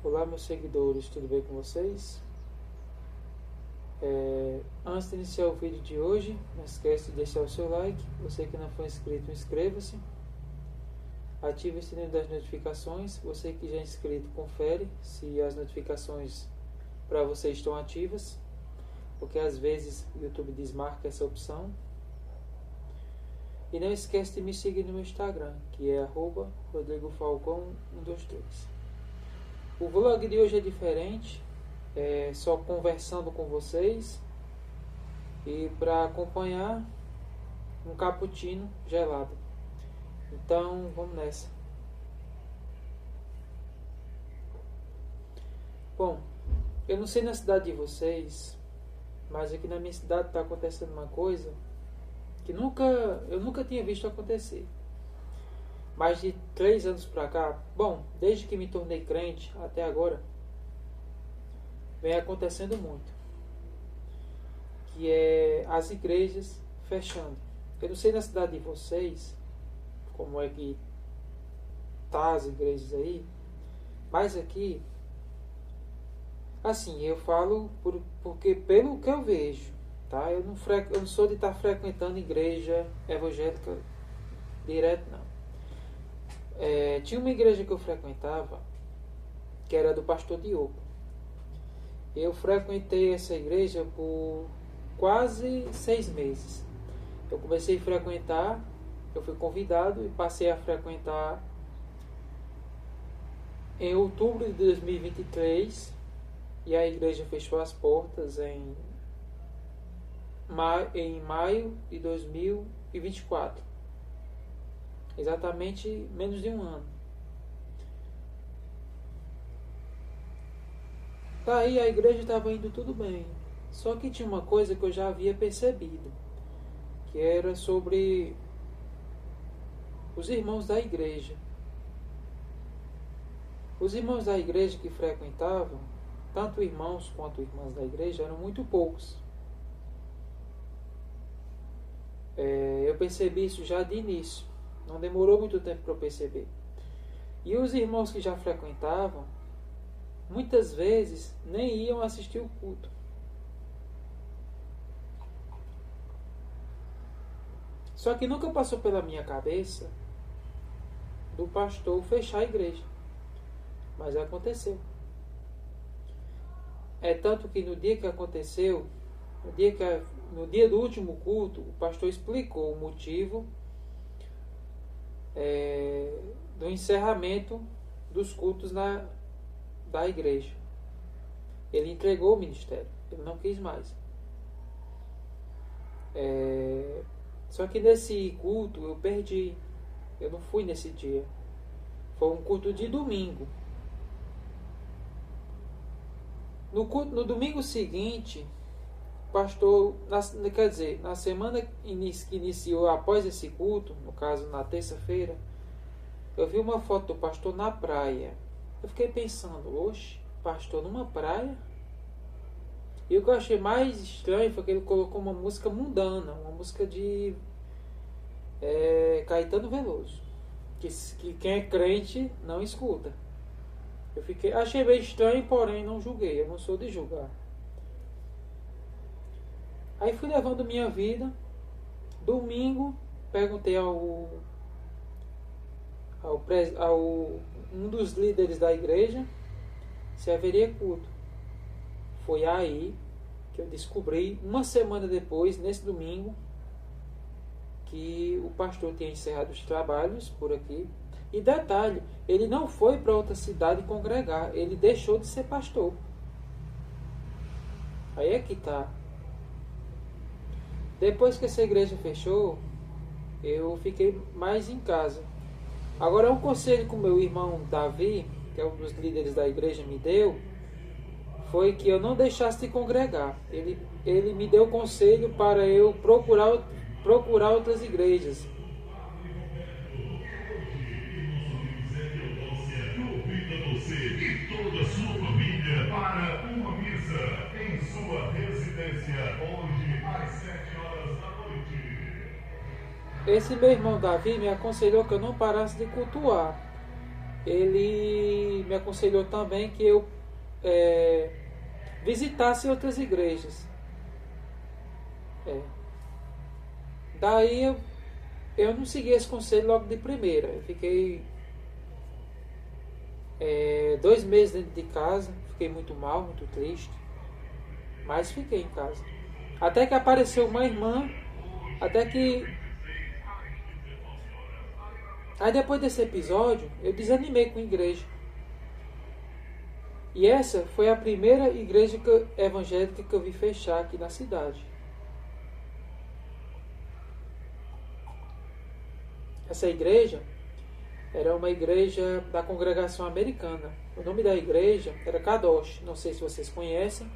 Olá, meus seguidores, tudo bem com vocês? Antes de iniciar o vídeo de hoje, não esquece de deixar o seu like. Você que não for inscrito, inscreva-se. Ative o sininho das notificações. Você que já é inscrito, confere se as notificações para você estão ativas, porque às vezes o YouTube desmarca essa opção. E não esquece de me seguir no meu Instagram, que é @RodrigoFalcão123. O vlog de hoje é diferente, é só conversando com vocês e para acompanhar um cappuccino gelado. Então vamos nessa. Bom, eu não sei na cidade de vocês, mas aqui na minha cidade está acontecendo uma coisa que eu nunca tinha visto acontecer. Mais de 3 anos pra cá, bom, desde que me tornei crente até agora, vem acontecendo muito, que é as igrejas fechando. Eu não sei na cidade de vocês como é que tá as igrejas aí, mas aqui, assim, eu falo porque pelo que eu vejo, tá? Eu não sou de estar frequentando igreja evangélica direto, não. Tinha uma igreja que eu frequentava, que era do pastor Diogo. Eu frequentei essa igreja por quase 6 meses. Eu comecei a frequentar, eu fui convidado e passei a frequentar em outubro de 2023, e a igreja fechou as portas em maio de 2024. Exatamente menos de um ano. Daí a igreja estava indo tudo bem. Só que tinha uma coisa que eu já havia percebido, que era sobre os irmãos da igreja. Os irmãos da igreja que frequentavam, tanto irmãos quanto irmãs da igreja, eram muito poucos. Eu percebi isso já de início. Não demorou muito tempo para eu perceber. E os irmãos que já frequentavam, muitas vezes nem iam assistir o culto. Só que nunca passou pela minha cabeça do pastor fechar a igreja. Mas aconteceu. É tanto que no dia que aconteceu, no dia do último culto, o pastor explicou o motivo do encerramento dos cultos da igreja. Ele entregou o ministério, ele não quis mais. Só que nesse culto eu perdi, eu não fui nesse dia. Foi um culto de domingo. No domingo seguinte, o pastor, na semana que iniciou após esse culto, no caso na terça-feira, eu vi uma foto do pastor na praia. Eu fiquei pensando, oxe, pastor numa praia? E o que eu achei mais estranho foi que ele colocou uma música mundana, uma música de Caetano Veloso, que quem é crente não escuta. Achei bem estranho, porém não julguei, eu não sou de julgar. Aí fui levando minha vida. Domingo, perguntei ao um dos líderes da igreja se haveria culto. Foi aí que eu descobri, uma semana depois, nesse domingo, que o pastor tinha encerrado os trabalhos por aqui. E detalhe, ele não foi para outra cidade congregar, ele deixou de ser pastor. Aí é que tá. Depois que essa igreja fechou, eu fiquei mais em casa. Agora, um conselho que o meu irmão Davi, que é um dos líderes da igreja, me deu, foi que eu não deixasse de congregar. Ele me deu conselho para eu procurar outras igrejas. Você e toda a sua família para uma missa em sua residência hoje às 7 horas da noite. Esse meu irmão Davi me aconselhou que eu não parasse de cultuar. ele me aconselhou também que eu visitasse outras igrejas. Daí eu não segui esse conselho logo de primeira. Eu fiquei 2 meses dentro de casa, fiquei muito mal, muito triste, mas fiquei em casa. Até que apareceu uma irmã, Aí depois desse episódio, eu desanimei com a igreja. E essa foi a primeira igreja evangélica que eu vi fechar aqui na cidade. Essa igreja era uma igreja da congregação americana. O nome da igreja era Kadosh. Não sei se vocês conhecem,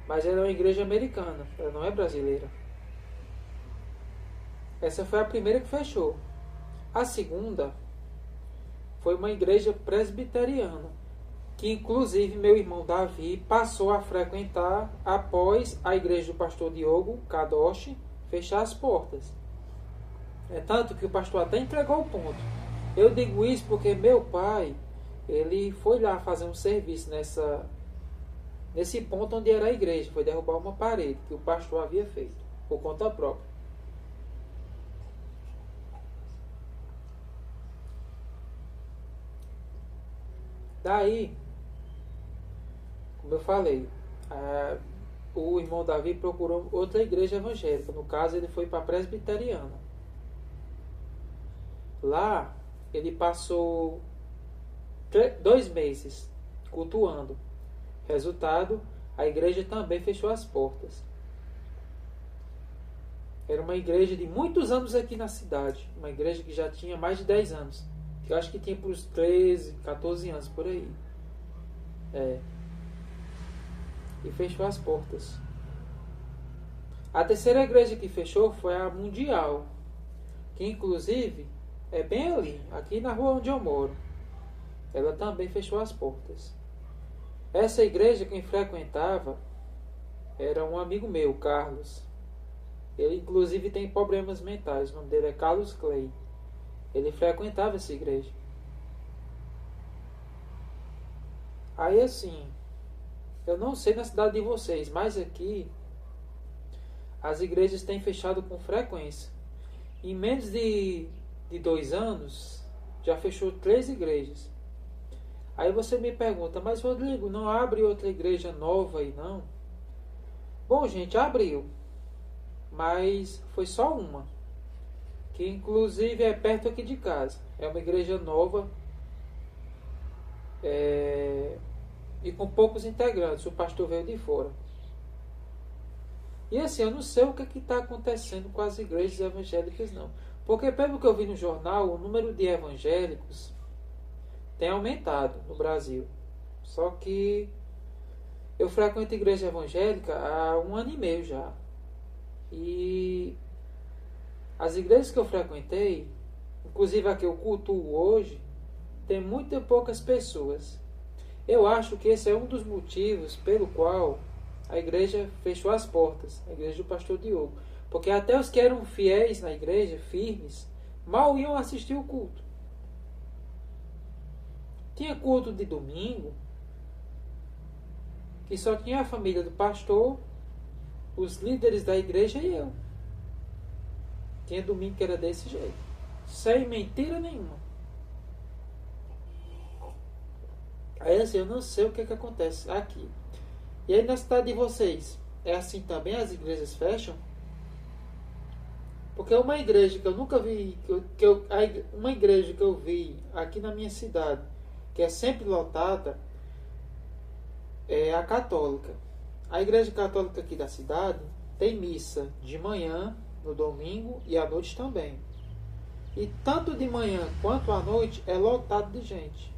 mas ela é uma igreja americana. Ela não é brasileira. Essa foi a primeira que fechou. A segunda foi uma igreja presbiteriana, que inclusive meu irmão Davi passou a frequentar após a igreja do pastor Diogo Kadosh fechar as portas. É tanto que o pastor até entregou o ponto. Eu digo isso porque meu pai, ele foi lá fazer um serviço nesse ponto onde era a igreja. Foi derrubar uma parede que o pastor havia feito, por conta própria. Daí, como eu falei, o irmão Davi procurou outra igreja evangélica. No caso, ele foi para a presbiteriana. Lá, ele passou 2 meses cultuando. Resultado, a igreja também fechou as portas. Era uma igreja de muitos anos aqui na cidade. Uma igreja que já tinha mais de 10 anos. Eu acho que tinha por uns 13, 14 anos por aí. E fechou as portas. A terceira igreja que fechou foi a Mundial, que inclusive é bem ali, aqui na rua onde eu moro. Ela também fechou as portas. Essa igreja, quem frequentava era um amigo meu, Carlos. Ele inclusive tem problemas mentais. O nome dele é Carlos Clay. Ele frequentava essa igreja. Aí assim, eu não sei na cidade de vocês, mas aqui as igrejas têm fechado com frequência. Em menos de 2 anos, já fechou 3 igrejas. Aí você me pergunta, mas Rodrigo, não abre outra igreja nova aí não? Bom, gente, abriu. Mas foi só uma. Que inclusive é perto aqui de casa. É uma igreja nova. E com poucos integrantes. O pastor veio de fora. E assim, eu não sei o que está acontecendo com as igrejas evangélicas não. Porque pelo que eu vi no jornal, o número de evangélicos tem aumentado no Brasil. Só que eu frequento a igreja evangélica há 1 ano e meio já. E as igrejas que eu frequentei, inclusive a que eu cultuo hoje, tem muito poucas pessoas. Eu acho que esse é um dos motivos pelo qual a igreja fechou as portas, a igreja do pastor Diogo. Porque até os que eram fiéis na igreja, firmes, mal iam assistir o culto. Tinha culto de domingo, que só tinha a família do pastor, os líderes da igreja e eu. Tinha domingo que era desse jeito. Sem mentira nenhuma. Aí assim, eu não sei o que acontece aqui. E aí na cidade de vocês, é assim também? As igrejas fecham? Porque uma igreja que eu nunca vi, uma igreja que eu vi aqui na minha cidade, que é sempre lotada, é a católica. A igreja católica aqui da cidade tem missa de manhã, no domingo e à noite também. E tanto de manhã quanto à noite é lotado de gente.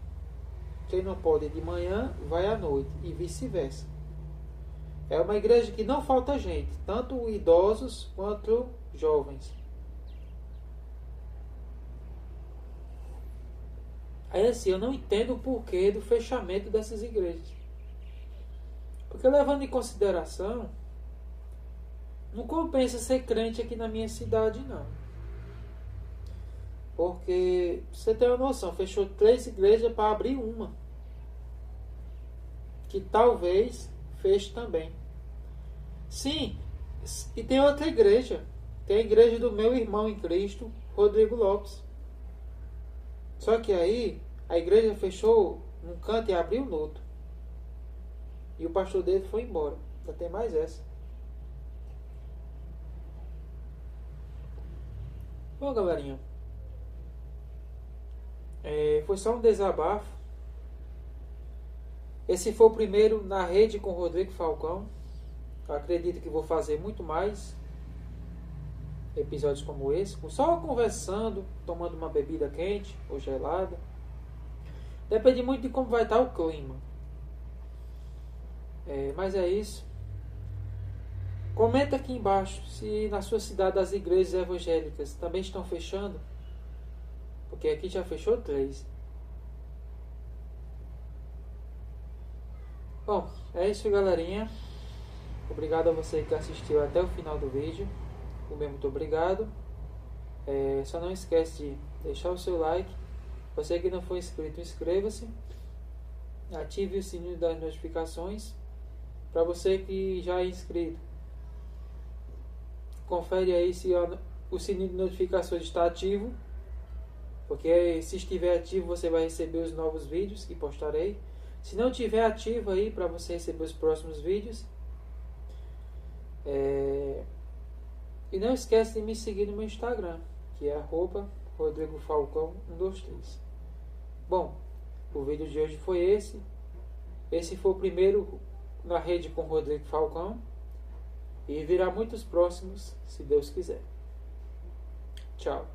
Quem não pode ir de manhã, vai à noite e vice-versa. É uma igreja que não falta gente, tanto idosos quanto jovens. Aí assim, eu não entendo o porquê do fechamento dessas igrejas. Porque levando em consideração, não compensa ser crente aqui na minha cidade, não. Porque, pra você ter uma noção, fechou 3 igrejas para abrir uma. Que talvez feche também. Sim, e tem outra igreja. Tem a igreja do meu irmão em Cristo, Rodrigo Lopes. Só que aí, a igreja fechou num canto e abriu no outro. E o pastor dele foi embora. Ainda tem mais essa. Bom, galerinha. Foi só um desabafo. Esse foi o primeiro na rede com o Rodrigo Falcão. Eu acredito que vou fazer muito mais episódios como esse, só conversando, tomando uma bebida quente ou gelada. Depende muito de como vai estar o clima. Mas é isso. Comenta aqui embaixo se na sua cidade as igrejas evangélicas também estão fechando. Porque aqui já fechou 3. Bom, é isso, galerinha. Obrigado a você que assistiu até o final do vídeo. O meu muito obrigado. Só não esquece de deixar o seu like. Você que não for inscrito, inscreva-se. Ative o sininho das notificações. Para você que já é inscrito, confere aí se o sininho de notificações está ativo. Porque se estiver ativo, você vai receber os novos vídeos que postarei. Se não estiver ativo aí, para você receber os próximos vídeos. E não esquece de me seguir no meu Instagram, que é @RodrigoFalcão123. Bom, o vídeo de hoje foi esse. Esse foi o primeiro na rede com Rodrigo Falcão. E virá muitos próximos, se Deus quiser. Tchau.